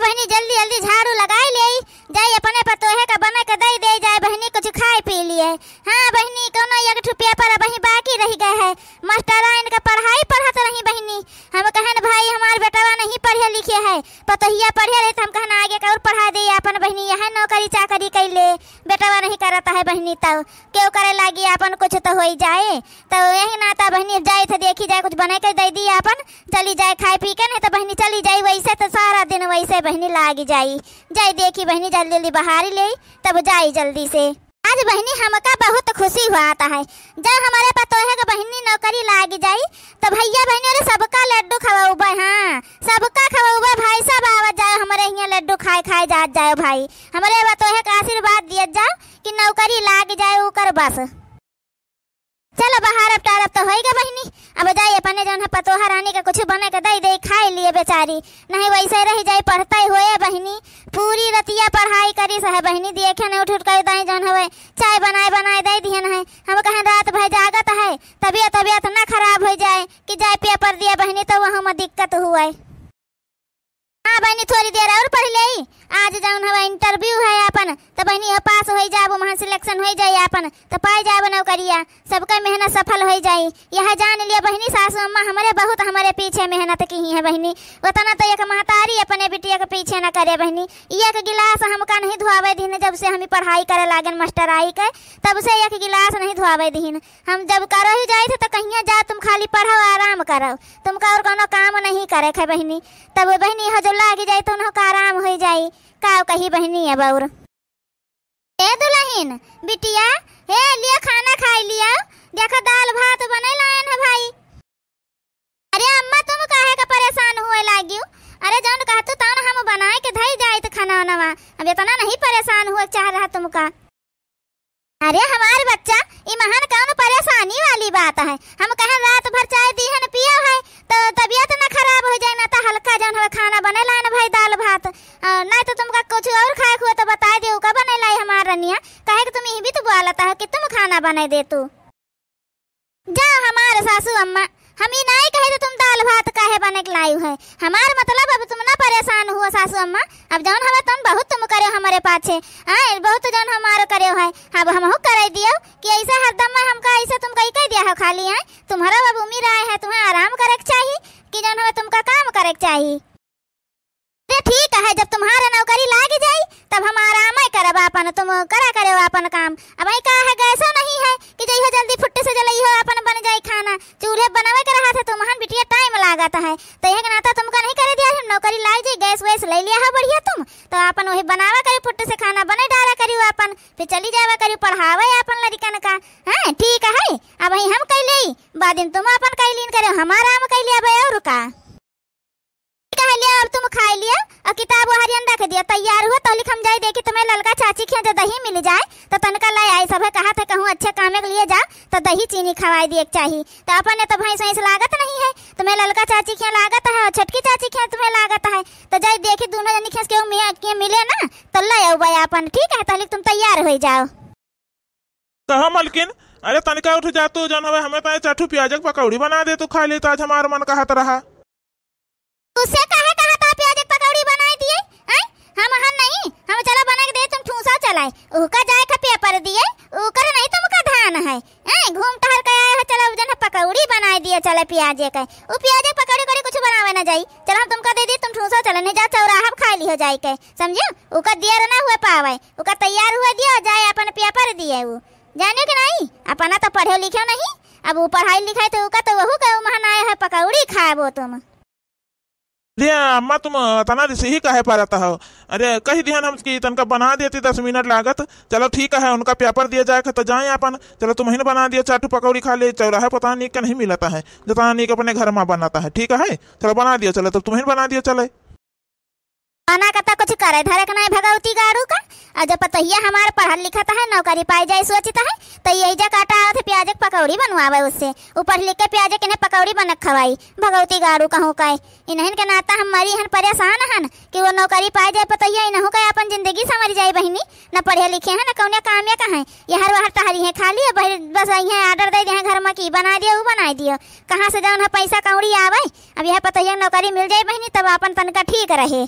बहनी जल्दी जल्दी झाड़ू लगाई ले जाई अपने पतोहे का बना के दे जाए बहनी कुछ खाए पी लिए। हाँ बहनी कोनो एक रुपया पर बहनी बाकी रह गए है मास्टर इनका पढ़ाई पढ़त रही बहनी। हम कहन भाई हमारे बेटवा नहीं पढ़े लिखे है पतोहिया पढ़े रहे तो हम कहना आगे का और पढ़ा दे अपन बहनी यह नौकरी चाकरी कैले बेटवा नहीं करता है बहनी तब क्यों करे लागी अपन कुछ तो हो जाए तो यही नाता बहनी जाए तो देखी जाए कुछ बना के दे दी अपन चली जाए खाए पी के नहीं तो बहनी चली जाए वैसे तो सारा दिन वैसे बहनी लागी जाई जाई देखी बहनी जल्दी जल्दी बाहर ले तब जाई जल्दी से। आज बहनी हमका बहुत खुशी हुआ आता है जब हमारे पतोहे का बहनी नौकरी लागी जाई तो भैया बहनी और सबका लड्डू खवाऊबा। हाँ सबका खवाऊबा भाई सब आवाज जाए हमारे यहाँ लड्डू खाए खाए जात जाए भाई हमारे पतोहे का आशीर्वाद दिया जाओ कि नौकरी लाग जाए ऊकर बस। चलो बाहर अब टारब तो होएगा बहनी अब जाए अपने जौन है पतोहा रानी का कुछ बने के दे खाए लिए बेचारी नहीं वैसे रह जाए पढ़ता ही होए बहनी पूरी रतिया पढ़ाई करी सह बहनी देखे न उठ उठ कर दाई जौन है चाय बनाए बनाए दे दिहन है हम कहें रात भर जागत है तबियत न खराब हो जाए कि जाए पेपर दिया बहनी तो वहाँ में दिक्कत हुआ। हाँ बहनी थोड़ी देर और पढ़ ले आज जौन हवा इंटरव्यू है अपन तो बहनी पास हो जाए वहाँ सिलेक्शन हो जाए अपन तो पाई जाए नौकरिया सबका मेहनत सफल हो जाए। यह जान लिया बहनी सासू अम्मा हमारे बहुत हमारे पीछे मेहनत की है बहनी उतना तो एक महतारी अपने बिटिया के पीछे न करे बहनी एक गिलास हमका नहीं धोआवे दिन जब से हम पढ़ाई करे लागन मास्टर आई के तब से एक गिलास नहीं धोआवे दिन हम जब करो ही जाए थे तो कहीं जा तुम खाली पढ़ो आराम करो तुमका और कोनो काम नहीं करे खे बहनी तब बहनी हो जो लागी जाए तो उनका आराम हो जाए का कही बहनी है बउर। ए दुल्हन बिटिया हे लिया खाना खाई लिया देखो दाल भात बने लायन है भाई। अरे अम्मा तुम काहे का परेशान हुए लागी अरे जौन कहतु तौन हम बनाए के धई जाए तो खाना नवा अब इतना नहीं परेशान हुए चाह रहा तुमका। अरे हमारे बच्चा ये महान कौन परेशानी वाली बात है हम कहें रात भर चाय दी है न पिया है तो तबियत न खराब हो जाए ना तो हल्का जौन है खाना बने लाए ना भाई दाल भात नहीं तो तुमका कुछ और खाए हुआ तो बता दे का बने लाई हमारा रनिया कहे कि तुम यही भी तो बोलता है कि तुम खाना बने दे तू जा हमारे सासू अम्मा हम ये नहीं कहे तो तुम दाल भात काहे बने के लाई है हमार मतलब अब तुम ना परेशान हुआ सासू अम्मा अब जौन हवे तुम बहुत तुम करे हमारे पाछे बहुत जौन हमारो करे है अब हम हो करे दियो कि ऐसे हरदम हमका ऐसे तुम कही कह दिया है खाली है तुम्हारा अब उम्र आए है तुम्हें आराम करे के चाहिए कि जौन हवे तुमका काम करे के चाहिए। ठीक है जब तुम्हारा नौकरी लाग जाए तब हम आराम ही करब अपन तुम करा करे अपन काम अब आई का है गैसो नहीं है कि जइहो जल्दी फुट्टे से जलई हो अपन बन जाए खाना चूल्हे बनावे के रहा था तुम्हान बिटिया टाइम लागत है तो एक नाता तुमका नहीं करे दिया नौकरी लाग जाए गैस वैस ले लिया है बढ़िया तुम तो अपन वही बनावा करे फुट्टे से खाना बने डाला करी अपन फिर चली जावा करी पढ़ावे अपन लड़कन का। हाँ ठीक है अब हम कैले बादिन तुम अपन कैलीन करे हमारा हम कैलिया बे और का लिया अब तुम खा लिया और किताब हरियन रख दिया तैयार हुआ तो लिख हम जाए देखी तुम्हें ललका चाची के दही मिल जाए तो तनका लाई आई सब कहा था कहूँ अच्छे काम के लिए जा तो दही चीनी खवाई दिए चाहिए तो अपन ने तो भाई सही लागत नहीं है तुम्हें ललका चाची के लागत है और छटकी चाची के तुम्हें लागत है तो जाए देखी दोनों जनी खेस के मिले ना तो ले आओ भाई अपन ठीक है तो तुम तैयार हो जाओ। कहा मलकिन अरे तनिका उठ जा तू जन हमें तो चाटू प्याज पकौड़ी बना दे तू खा ले तो आज हमारा मन कहत रहा उससे कहा था प्याज पकौड़ी बनाई दिए हम हन नहीं हम चलो बना के दे तुम ठूसा चलाए उका जाए का पेपर दिए उकर नहीं तुमका धान है घूम टहल के आए हो चलो जन पकौड़ी बनाई दिए चले प्याज के वो प्याज पकौड़ी करी कुछ बनावे ना जाई चलो हम तुमका दे दी तुम ठूसा चले नहीं जा चौराहा खा ली हो जाए के समझो उका देर ना हुए पावे उका तैयार हुए दियो जाए अपन पेपर दिए वो जाने के नहीं अपना तो पढ़े लिखे नहीं अब वो पढ़ाई लिखाई तो उका तो वहू के महन आए है पकौड़ी खाबो तुम। अरे अम्मा तुम तना से ही कहे पा रहा हो अरे कही ध्यान हम की तनका बना देती 10 मिनट लागत चलो ठीक है उनका पेपर दिया जाए तो जाए अपन चलो तुम ही बना दिया चाटू पकौड़ी खा ले चौराहे पता नहीं का नहीं मिलता है जितना नहीं अपने घर में बनाता है ठीक है चलो बना दिया चलो तो तुम ही बना दिया चले बना का कुछ करे धरे का नहीं भगवती गाड़ू का और जब पतहिया हमारे पढ़ा लिखा है नौकरी पाई जाए सोचता है तो यही जा काटा थे प्याज पकौड़ी बनवावे उससे ऊपर लिख के प्याज के पकौड़ी बन खवाई भगवती गाड़ू कहूँ का इन्हन के नाता हम मरी हन परेशान हन कि वो नौकरी पाई जाए पतहिया इनहू का अपन जिंदगी संवर जाए बहनी न पढ़े लिखे हैं न कौन काम या कहा यहर वहर तहरी है खाली बस यहाँ आर्डर दे दिए घर में की बना दियो वो बना दियो कहाँ से जाऊन पैसा कौड़ी आवे अब यह पतहिया नौकरी मिल जाए बहनी तब अपन तनका ठीक रहे।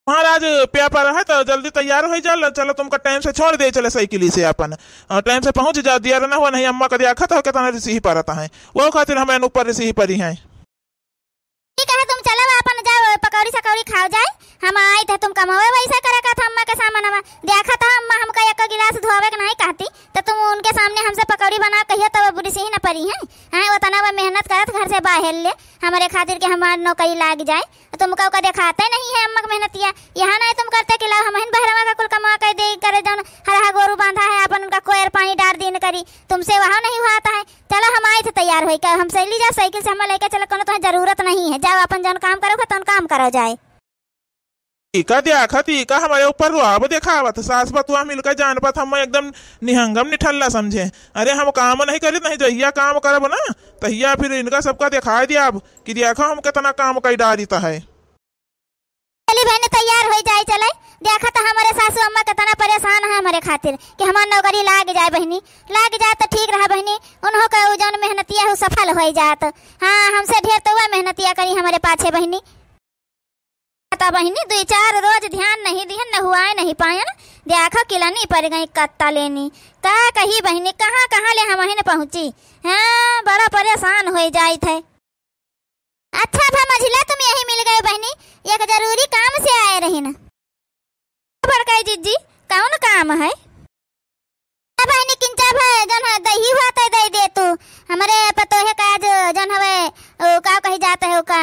महाराज पेपर है तो जल्दी तैयार हो जा, चलो तुमका टाइम से छोड़ दे चले साइकिल से अपन टाइम से पहुंच जा दिया ना हुआ नहीं अम्मा कभी आखत हो के तना रिसी ही पारता है वो खातिर हमें ऊपर रिसी ही परी है। ठीक है तुम चलो अपन जाओ पकौड़ी सकौड़ी खाओ जाए, हम आए थे तुम कमावे वैसा करे का था अम्मा के सामने में देखा था अम्मा हमका एक गिलास धोवे के नहीं कहती तो तुम उनके सामने हमसे पकौड़ी बना कहिए तो बुरी से ही न परी है। हाँ वो तना मेहनत करत घर से बाहर ले हमारे खातिर के हमार नौकरी लाग जाए तुमको का दिखाते नहीं है अम्मा मेहनतिया यहाँ नहीं तुम करते कि हम बहरवा का कुल कमा कर दे करे जौन हरा गोरू बांधा है अपन उनका कोयर पानी डाल दिन करी तुमसे वहाँ नहीं हुआ है। चलो हम आए थे तैयार हो हम सैली जाओ साइकिल से हमें लेके चलो कोनो तो जरूरत नहीं है जाओ अपन जौन काम करो तो काम करो जाए। का देखा थी का हमारे ऊपर रुआब देखावत सास बतुआ मिलकर जान पात हम एकदम निहंगम निठल्ला समझे। अरे हम काम नहीं करी नहीं जहिया काम करब ना तहिया फिर इनका सबका दिखा दिया अब कि देखो हम कितना काम कई डारीता है। चली बहन तैयार हो जाए चले देखा था हमारे सासू अम्मा कितना परेशान है हमारे खातिर कि हमारी नौकरी लाग जाए बहनी लाग जाए तो ठीक रहा बहनी उन्हों का जौन मेहनतिया है सफल हो जात। हाँ हमसे ढेर तो वह मेहनतिया करी हमारे पाछे बहनी बहनी 2-4 रोज ध्यान नहीं दिहन न हुआ नहीं पायन देखो किलनी पड़ गई कत्ता लेनी का कही बहनी कहाँ कहाँ ले हम न पहुँची। हाँ बड़ा परेशान हो जाए थे। अच्छा भा मझिला तुम यही मिल गए बहनी एक जरूरी काम से आए रही न बड़काई जीजी कौन काम है बहनी किंचा भाई जन दही हुआ तो दे दे तू हमारे पतो है का जन हवे का कही जाता है का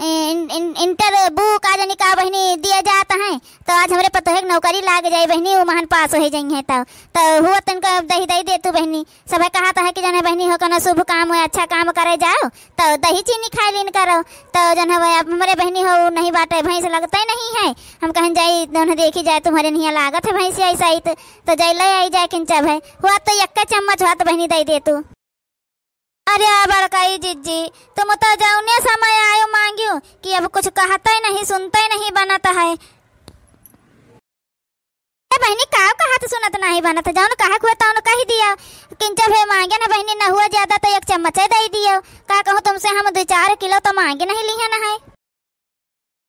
इंटरव्यू का जनी का बहनी दिया जाता है तो आज हमारे पतो है नौकरी लाग जाए बहनी वो महान पास हो जाएंगे तो हुआ तनका दही दही दे तू बहनी सब कहा है कि जन बहनी हो ना शुभ काम है अच्छा काम करे जाओ तो दही चीनी खाए लीन करो तो जन हमारे बहनी हो नहीं बाटे भैंस लगता ही नहीं है हम कहीं जाई दोनों देखी जाए तुम्हारे नहीं लागत है भैंस ऐसा ही तो जाए ले आई जाए किंचा भाई हुआ तो एक चम्मच हुआ तो बहनी दे दे तू। अरे बड़काई जीजी तुम तो जाऊने समय आयो मांगियो कि अब कुछ कहता ही नहीं सुनता ही नहीं बनता है बहनी का कहा तो सुनत नहीं बनत जाओ कहा हुआ तो कही दिया किंचा भाई मांगे ना बहनी न हुआ ज्यादा तो एक चम्मच दे दियो का कहूँ तुमसे हम 2-4 किलो तो मांगे नहीं लिया ना है।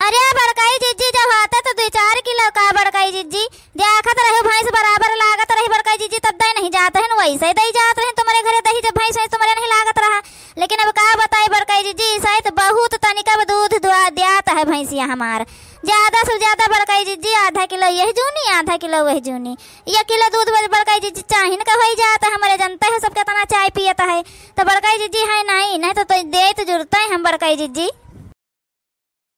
अरे बड़काई जीजी जब आता तो 2-4 किलो का बड़काई जीजी देखत रहे भैंस बराबर लागत रही बड़काई जीजी तब दही नहीं जाते हैं वैसे ही दही जाते हैं तुम्हारे घरे दही जब भैंस तुम्हारे नहीं लागत रहा लेकिन अब का बताए बड़काई जीजी शायद बहुत तनिका दूध दियाता है भैंसिया हमार ज्यादा से ज्यादा बड़काई जीजी आधा किलो यही जूनी आधा किलो वही जूनी 1 किलो दूध बड़काई जीजी चाहिन का हो जाता है हमारे जनता है सबके तना चाय पियता है तो बड़काई जीजी है नहीं तो दे तो जरूरत है हम बड़काई जीजी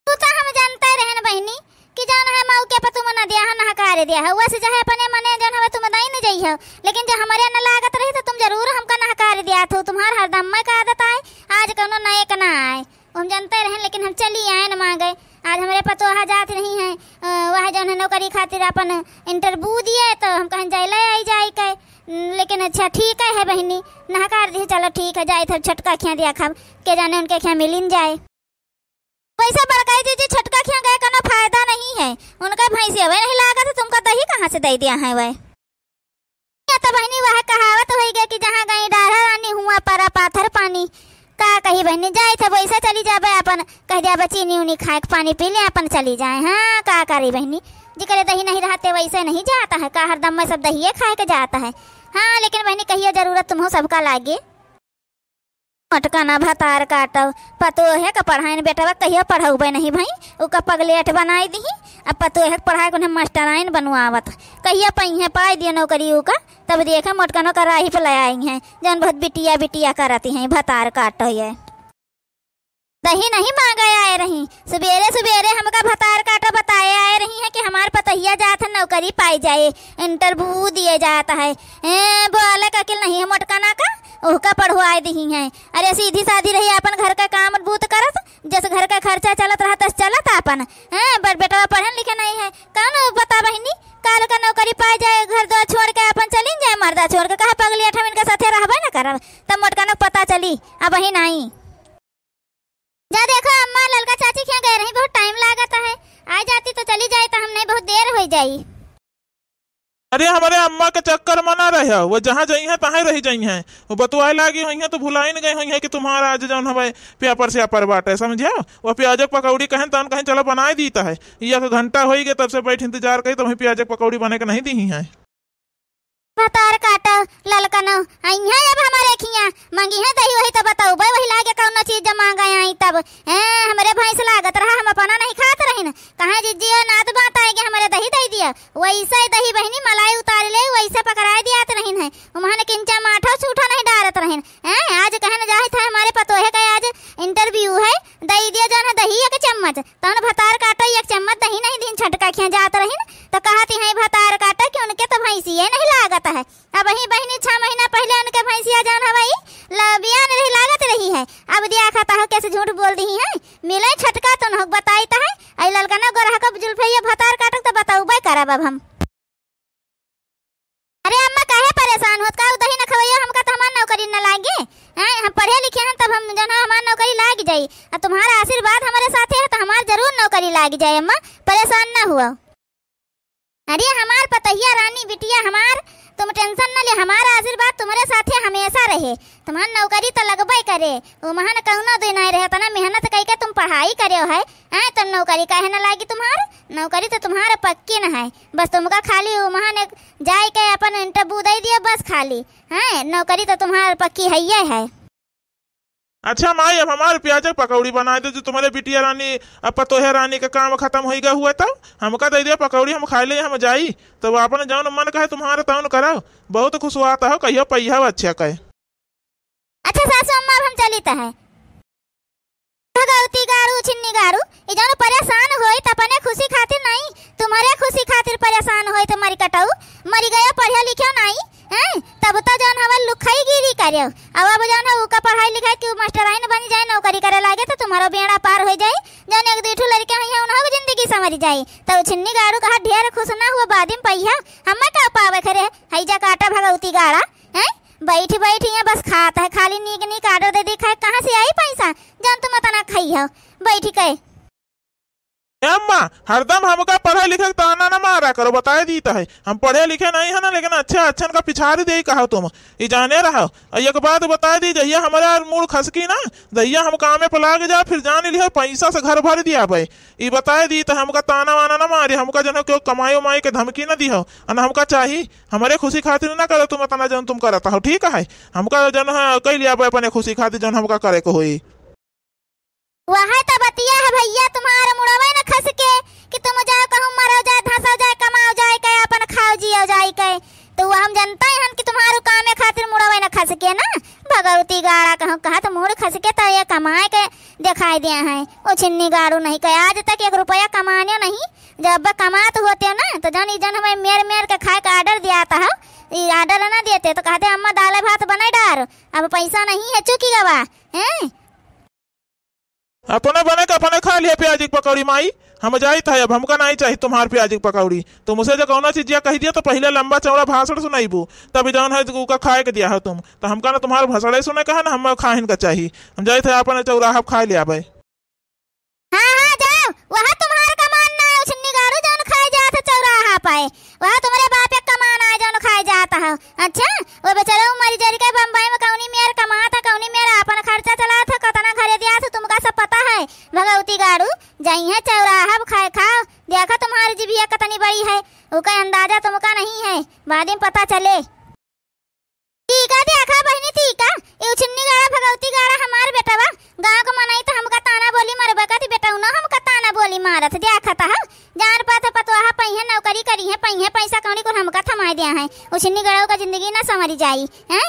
तू तो हम जानते रहन बहनी कि जान है मौके पर तुम न दिया न हकार दिया है वैसे चाहे अपने मने जान है तुम नहीं न जइहो लेकिन जो हमारे न लागत रही तो तुम जरूर हमका न हकार दिया थो तुम्हार हरदम में का आदत आए आज कोनो नए का ना आए हम जानते रहन लेकिन हम चली आए न मांगे आज हमारे पतो वहाँ जात नहीं है वह जौन है नौकरी खातिर अपन इंटरव्यू दिए तो हम कहीं जाए ले आई जाए के लेकिन अच्छा ठीक है बहनी नहकार दी चलो ठीक है जाए थे छटका खिया दिया खब के जाने उनके खिया मिलिन जाए वैसे बड़काई जीजी छटका खिया गए का फायदा नहीं है उनका भैंसी हवे नहीं लागत है तुमका दही कहाँ से दे दिया है वह तो बहनी वह कहावत हो गई कि जहाँ गई डारा रानी हुआ परा पाथर पानी का कही बहनी जाए थे वैसे चली जाबे अपन कह दिया चीनी उनी खाए पानी पी ले अपन चली जाए। हाँ का करी बहनी जी करे दही नहीं रहते वैसे नहीं जाता है का हरदम में सब दही खाए के जाता है। हाँ लेकिन बहनी कहिए जरूरत तुम्हें सबका लागे मटकाना भतार काटब पतो है का पढ़ाई बेटा कहिए पढ़ाऊबे नहीं भाई उका पगलेट बनाई दी अब पतो है पढ़ाई को मास्टराइन बनवावत कहिए पही पाई दिए नौकरी का तब देखे मोटकनो का राही पे ले आई हैं जन बहुत बिटिया बिटिया करती हैं भतार काटो ये दही नहीं मांगा आए रही सवेरे सवेरे हमका भतार काटा बताए आए रही है कि हमारे पतहिया जात है नौकरी पाई जाए इंटरव्यू दिए जाता है बोले का किल नहीं है मोटकाना का ओका पढ़वाए दी है। अरे सीधी साधी रही अपन घर का काम बूत करत जैसे घर का खर्चा चलत रहा तस चलत अपन बड़ बेटा पढ़न लिखे नहीं है कौन बता बहनी काल का नौकरी पाई जाए घर दो छोड़ के अपन चली जाए मर्दा छोड़ के कहा पगली 8 इनके साथे रहबे ना करब तब मोटकाना पता चली अब वही नहीं जा देखो अम्मा ललका चाची क्या गए रही बहुत टाइम लागत है आ जाती तो चली जाए तो हम नहीं बहुत देर हो जाई। अरे हमारे अम्मा के चक्कर में ना रहे वो, जहाँ जाई है तहाँ रही जाई है। वो बतुआए लागी हुई है तो भुलाई नहीं गई हुई है कि तुम्हारा आज जौन हमें पेपर से अपर बाटे, समझिया। वो प्याजक पकौड़ी कहें तो कहीं चलो बनाए दी है, एक घंटा हो गए तब से बैठ इंतजार करी तो वहीं प्याजक पकौड़ी बने के नहीं दी है। भतार काटा ललकनो अइहा अब हमारे खिया मांगी है दही वही तो बताऊ भाई वही लागे कौन चीज जब मांगा आई तब हमारे भैंस लागत रहा हम अपना नहीं खात रही न कहाँ जिज्जी नाद बात आएगी हमारे दही दही दिया वैसे दही बहनी मलाई उतार ले वैसे पकड़ा दिया नहीं है वहाँ किंचा माठा छूठा नहीं डालत रहे आज कहने जाए था हमारे पतोहे का आज इंटरव्यू है दही दिया जो है दही एक चम्मच तन भतार काटा एक चम्मच दही नहीं दिन छटका खिया जात रही तो कहती है भतार काटा कि उनके तो भैंसिया नहीं लागत है। अब वही बहनी 6 महीना पहले उनके भैंसिया जान हवाई लबिया नहीं लागत रही है। अब दिया खाता है कैसे झूठ बोल दी है मिले छटका तो न बताई है आई ललकना गोरहा का जुल्फैया भतार काटक तो बताऊ भाई करब अब हम। अरे अम्मा काहे परेशान होत का दही न खवैया हमका तो हमार नौकरी न लागे हम पढ़े लिखे हैं तब हम जन हमार नौकरी लाग जाई और तुम्हारा आशीर्वाद हमारे साथ है तो हमार जरूर नौकरी लाग जाए अम्मा परेशान न हुआ। अरे हमार पतहिया रानी बिटिया हमार तुम टेंशन न ले हमारा आशीर्वाद तुम्हारे साथ हमेशा रहे तुम्हार नौकरी तो लगबे करे वो महान कौनो दिन नहीं रहे तना मेहनत करके तुम पढ़ाई करे है तो नौकरी काहे न लागी तुम्हार नौकरी तो तुम्हारा पक्की न है बस तुमका खाली वो महान जाए के अपन इंटरव्यू दे दिया बस खाली नौकरी तो तुम्हारा पक्की है। अच्छा माई अब हमारे प्याजक पकौड़ी बना दे जो तुम्हारे बिटिया रानी अब पतोहे रानी का काम खत्म हो गया हुआ तब हमका दे दिया पकौड़ी हम खा ले हम जाई तो अपन जौन मन कहे तुम्हारे तौन कराओ बहुत खुश हुआ हो कहियो पैया अच्छा कहे। अच्छा सासू अम्मा हम चली तो है भगवती गारू छिन्नी गारू ये जौन परेशान होई त अपने खुशी खातिर नहीं तुम्हारे खुशी खातिर परेशान होई तो मरी कटाऊ मरी गया पढ़े लिखे नहीं तब तो जौन हवा लुखाई गिरी करियो अब जौन है उका पढ़ाई लिखाई कि मास्टराइन बन जाए नौकरी करे लागे तो तुम्हारा बेड़ा पार हो जाए जौन एक दूठू लड़के हैं उन्हों जिंदगी समझ जाए तो छिन्नी गाड़ू कहा ढेर खुश ना हुआ बादिम पैया हम का पावे खरे हैजा काटा भगवती गाड़ा बैठी बैठी है बस खाता है खाली नीक नीक आडो दे दिखाए कहाँ से आई पैसा जौन तुम तना खाई हो बैठी कहे। अम्मा हरदम हमका पढ़े लिखे ताना न मारा करो बताए दी है हम पढ़े लिखे नहीं है ना लेकिन अच्छे अच्छन का पिछाड़ी दे कहो तुम ये जाने रहो एक बात बता दी जहिया हमारे मूड खसकी ना जहिया हम काम पे लाग जा फिर जान लिया पैसा से घर भर दिया भाई ये बताए दी तो हमका ताना वाना न मारे हमका जन क्यों कमाई उमाई के धमकी न दी हो हमका चाहिए हमारे खुशी खातिर ना करो तुम तना जन तुम करता हो ठीक है हमका जन कह लिया अपने खुशी खातिर जन हमका करे को हुई वहाँ तो बतिया है भैया तुम्हारा मुड़ावे न खस के कि तुम जाओ कहूँ मरो जाए धंसो जाए कमाओ जाए के अपन खाओ जियो जाए के तो वो हम जानते हैं कि तुम्हारे काम खातिर मुड़ावे न खस के ना भगवती गाड़ा कहूँ कहा तो मुड़ खस के तो ये कमाए के दिखाई दिया है वो छिन्नी गाड़ू नहीं कहे आज तक 1 रुपया कमाने नहीं जब कमात होते ना तो जन हमें मेर के खाए का ऑर्डर दिया था ऑर्डर न देते तो कहते अम्मा दाल भात बना डार अब पैसा नहीं है चुकी गवा है अपने बने का अपने खा लिया प्याज की पकौड़ी माई हम जाई था अब हमका नहीं चाहिए तुम्हारे प्याज की पकौड़ी तो मुझे जो कौन चीज कह दिया तो पहले लंबा चौड़ा भाषण सुनाईबू तभी जौन है का खाए के दिया है तुम तो हमका ना तुम्हारे भाषण सुने कहा ना हम खाइन का चाहिए हम जाए थे अपने चौराहा खा लिया भाई। हाँ जाओ वहाँ तुम्हारा कमान ना है छिन्नी गाड़ू जौन खाए जाता चौराहा पाए वहाँ तुम्हारे बाप एक कमान आए जौन खाए जाता है। अच्छा वो बेचारा मरी जरी के बम्बई में कौनी मेर कमाता कौनी मेरा अपन खर्चा चला था कतना घरे दिया था तुमका सब पता है भगवती गाड़ू जाई है चौराहा खाए खाओ देखा तुम्हारी जीभिया कतनी बड़ी है उसका अंदाजा तुमका नहीं है बाद में पता चले। ठीक है देखा बहनी ठीक है ये छिन्नी गाड़ा भगवती गाड़ा हमार बेटवा गांव को मनाई तो हमका ताना बोली मर बकती बेटा न हमका ताना बोली मारत देखा था जान पाते पतवाहा पहिए नौकरी करी है पहिए पैसा कौनी को हमका थमा दिया है वो छिन्नी गाड़ों का जिंदगी ना संवरी जाई है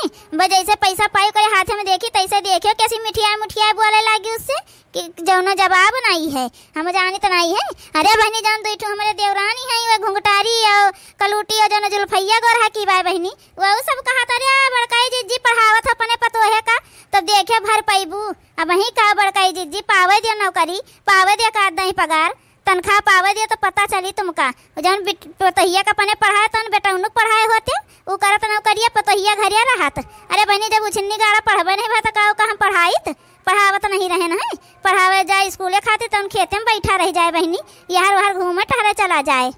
जैसे पैसा पाई करे हाथ में देखी तैसे देखियो कैसी मिठिया बोले लगी उससे कि जौनो जवाब नहीं है हम जानी तो नहीं है। अरे बहनी जान तो हमारे देवरानी है वो घुंघटारी और कलूटी और जौन जुल्फैया गोरहा की बाय बहनी वो सब कहा अरे बड़काई जिज्जी पढ़ावत अपने पतोहे का तब देखे भर पैबू अब वही का बड़काई जिज्जी पावे दिया नौकरी पावे दिया का नहीं पगार तनख्वाह पावे दिया तो पता चली तुमका जौन पतोहिया का अपने पढ़ाए तो बेटा उन्हें पढ़ाए होते वो करत नौकरिया पतोहिया घरिया रहत। अरे बहनी जब उछन्नी गाड़ा पढ़बे नहीं भाई तो हम पढ़ाई पढ़ावत नहीं रहे ना पढ़ावे जाए स्कूले खातिर तो खेते में बैठा रह जाए बहनी यार वहां घूमे टहरे चला जाए।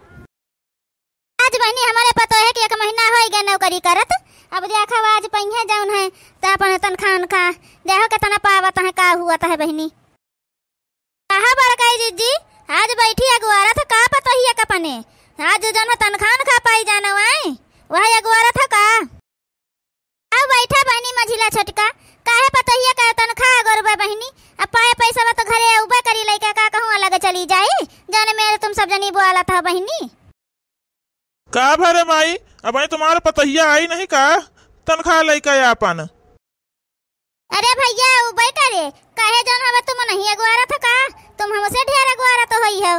आज बहनी हमारे पतो है कि 1 महीना हो गया नौकरी करत। अब देखो आज पहिए जौन है तो अपन तनखान का देखो कितना पावत है का हुआ है बहनी। कहा बड़काई जीजी आज बैठी अगवारा था का पतो ही कपने आज जौन तनखान खा पाई जाना आए वह अगवारा था का। अब बैठा बहनी मझिला छोटका काहे पतो ही का तनखा गोरबा बहनी अब पाए पैसा तो घरे उबा करी लइका का कहूं अलग चली जाए जाने मेरे तुम सब जनी बोला था बहनी। का भरे माई अब तुम्हारा पतहिया आई नहीं का तनखा लइका अपन। अरे भैया उबे करे काहे जौन हवे तुम नहीं अगवारा था का तुम हमसे ढेर अगवारा तो होई हो।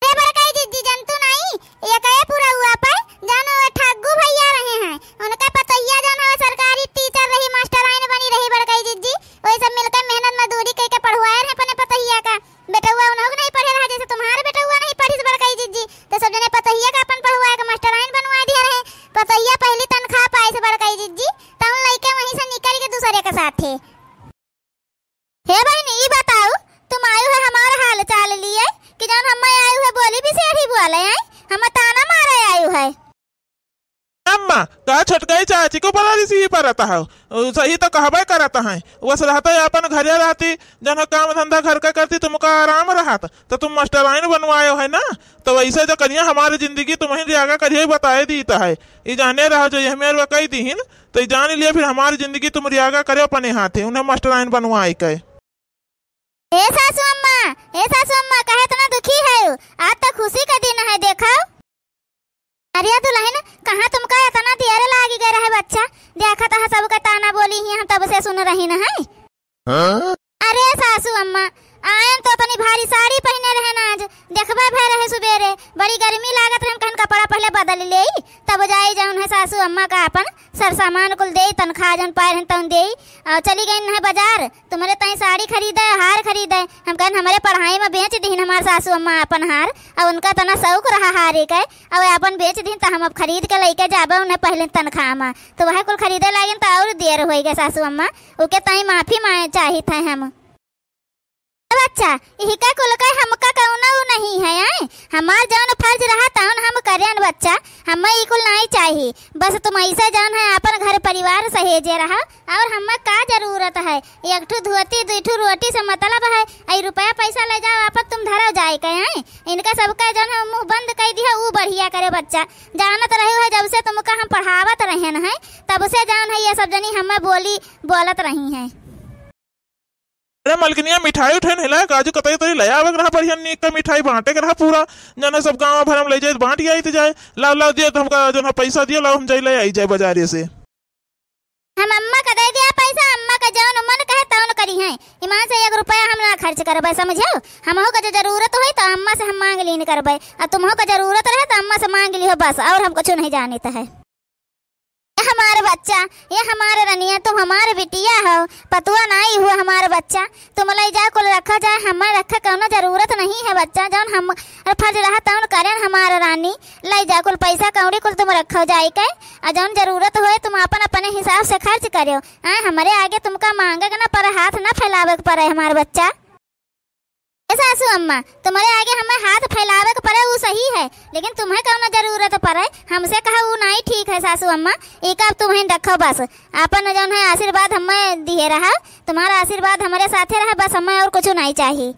अरे बड़काई जीजी जनतु नहीं ये कहे पूरा हुआ पर जानो ठग्गू भैया रहे हैं उनका पतहिया जौन है सरकारी टीचर रही मास्टराइन बनी रही बड़काई जीजी वही सब मिलकर मेहनत मजदूरी करके पढ़वाए रहे अपने पतहिया का बेटुआ उन्हों नहीं पढ़े रहा जैसे तुम्हारे बेटुआ नहीं पढ़ी बड़काई जीजी तो सब जने पतहिया का अपन पढ़वाए का मास्टराइन बनवा दिया रहे पतहिया पहली तनख्वाह पाए से बड़काई जीजी तब लइके वहीं से निकल के दूसरे के साथ थे। हे भाई नहीं बताओ तुम आयु है हमारा हाल चाल लिए कि जौन हम आयु है बोली भी से ही बोले हैं हम ताना मारे आयु है। अम्मा का छटकाई चाची को बड़ा सी परता है सही तो कहबे करता है बस रहता है अपन घरे रहती जन काम धंधा घर का करती तुमका आराम रहत तो तुम मास्टराइन बनवाए है ना तो वैसे जो करिए हमारी जिंदगी तुम्हें रियागा करिए बताए दी है ये जाने रहा जो ये मेरे कही दी तो जान लिए फिर हमारी जिंदगी तुम रियागा करे अपने हाथे उन्हें मास्टराइन बनवाए के। सासू अम्मा कहे इतना दुखी है आज तो खुशी का दिन है देखो। अरे दुल्हन कहाँ तुमका इतना देर लागी गया है बच्चा देखा था सबका ताना बोली ही हम तब से सुन रही न है। अरे सासू अम्मा आयन तो अपनी भारी साड़ी पहने रहे ना आज देखबा भे रहे सुबेरे बड़ी गर्मी लागत हम कहन कपड़ा पहले बदल ले तब जाई जाऊन है सासू अम्मा का अपन सर सामान कुल दे तनखा जन पाए रहन तन दे और चली गई है बाजार तुम्हारे तई साड़ी खरीदे हार खरीदे हम कहन हमारे पढ़ाई में बेच दी हमारे सासू अम्मा अपन हार और उनका तना शौक रहा हारे के और अपन बेच दी तो हम अब खरीद के लेके जाबे उन्हें पहले तनखा में तो वह कुल खरीदे लागे तो और देर हो गए सासू अम्मा ओके तई माफी मांगे चाहिए थे हम। बच्चा इहिका कुल का हमका कौनो नहीं है हमार जौन फर्ज रहा तौन हम करें बच्चा हमें ई कुल नहीं चाहिए बस तुम ऐसा जौन है अपन घर परिवार सहेजे रहा और हमें का जरूरत है एक ठू धोती 2 ठू रोटी से मतलब है आई रुपया पैसा ले जाओ आप तुम धरो जाए के इनका सबका जौन है मुंह बंद कर दिया वो बढ़िया करे बच्चा जानत रहे है जब से तुमका हम पढ़ावत रहे हैं तब से जौन है ये सब जनी हमें बोलत रही है। अरे मलकनिया मिठाई उठे नहीं काजू कतई तो ले आवे रहा बढ़िया नीक का मिठाई बांटे के रहा पूरा जने सब गांव भर हम ले जाए बांट आई तो जाए लाओ दियो तो हमका जो पैसा दियो लाओ हम जाए ले आई जाए बाजार से हम अम्मा का दे दिया पैसा अम्मा का जौन मन कहे तौन करी है ईमान से 1 रुपया हम ना खर्च करबे समझो हमहो का जो जरूरत होई तो अम्मा से हम मांग लीन करबे और तुमहो का जरूरत रहे तो अम्मा से मांग लियो बस और हम कुछ नहीं जानते है। हमारे बच्चा ये हमारे रनिया तुम हमारे बिटिया हो पतुआ नहीं हुआ हमारे बच्चा तुम ले जा कुल रखा जाए हमें रखा कोनो जरूरत नहीं है बच्चा जौन हम फर्ज रहा तौन करें हमारे रानी ले जा कुल पैसा कौड़ी कुल तुम रखो जाए के और जौन जरूरत हो तुम अपन अपने हिसाब से खर्च करो हमारे आगे तुमका मांगे ना पर हाथ ना फैलावे पड़े हमारे बच्चा। सासू अम्मा तुम्हारे आगे हमें हाथ फैलावे के पड़े वो सही है लेकिन तुम्हें कौन जरूरत पड़े हमसे कहा वो नहीं ठीक है सासू अम्मा एक अब तुम्हें रखो बस अपन जो है आशीर्वाद हमें दिए रहा तुम्हारा आशीर्वाद हमारे साथे रहा बस हमें और कुछ नहीं चाहिए।